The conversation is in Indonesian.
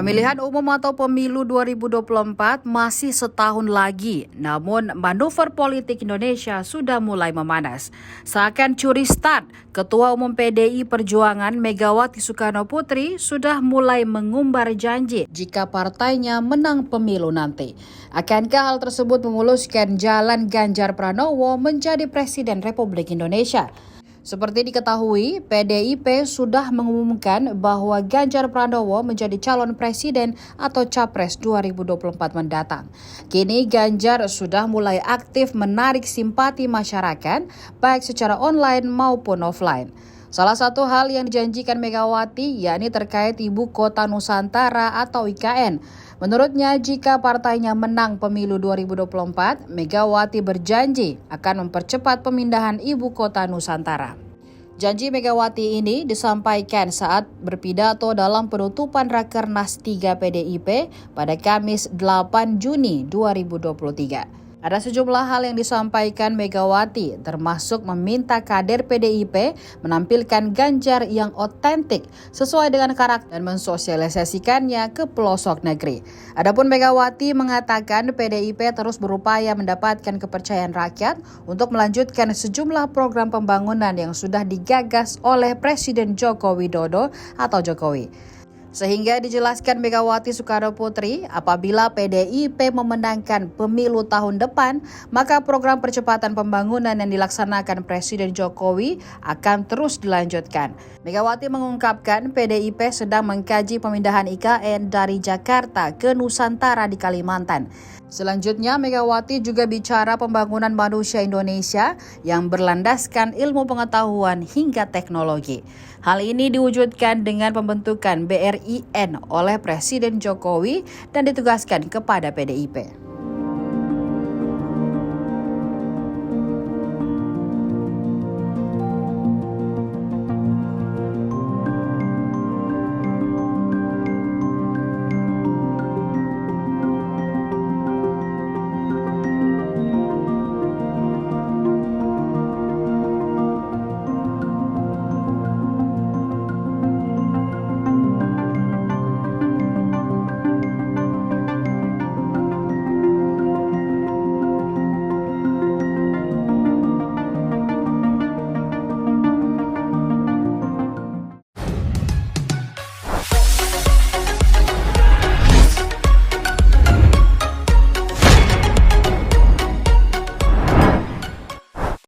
Pemilihan umum atau pemilu 2024 masih setahun lagi, namun manuver politik Indonesia sudah mulai memanas. Seakan curi start, Ketua Umum PDI Perjuangan Megawati Soekarnoputri sudah mulai mengumbar janji jika partainya menang pemilu nanti. Akankah hal tersebut memuluskan jalan Ganjar Pranowo menjadi Presiden Republik Indonesia? Seperti diketahui, PDIP sudah mengumumkan bahwa Ganjar Pranowo menjadi calon presiden atau capres 2024 mendatang. Kini Ganjar sudah mulai aktif menarik simpati masyarakat, baik secara online maupun offline. Salah satu hal yang dijanjikan Megawati yakni terkait Ibu Kota Nusantara atau IKN. Menurutnya, jika partainya menang pemilu 2024, Megawati berjanji akan mempercepat pemindahan Ibu Kota Nusantara. Janji Megawati ini disampaikan saat berpidato dalam penutupan Rakernas 3 PDIP pada Kamis 8 Juni 2023. Ada sejumlah hal yang disampaikan Megawati, termasuk meminta kader PDIP menampilkan Ganjar yang otentik sesuai dengan karakter dan mensosialisasikannya ke pelosok negeri. Adapun Megawati mengatakan PDIP terus berupaya mendapatkan kepercayaan rakyat untuk melanjutkan sejumlah program pembangunan yang sudah digagas oleh Presiden Joko Widodo atau Jokowi. Sehingga dijelaskan Megawati Soekarnoputri, apabila PDIP memenangkan pemilu tahun depan, maka program percepatan pembangunan yang dilaksanakan Presiden Jokowi akan terus dilanjutkan. Megawati mengungkapkan PDIP sedang mengkaji pemindahan IKN dari Jakarta ke Nusantara di Kalimantan. Selanjutnya, Megawati juga bicara pembangunan manusia Indonesia yang berlandaskan ilmu pengetahuan hingga teknologi. Hal ini diwujudkan dengan pembentukan BRIN oleh Presiden Jokowi dan ditugaskan kepada PDIP.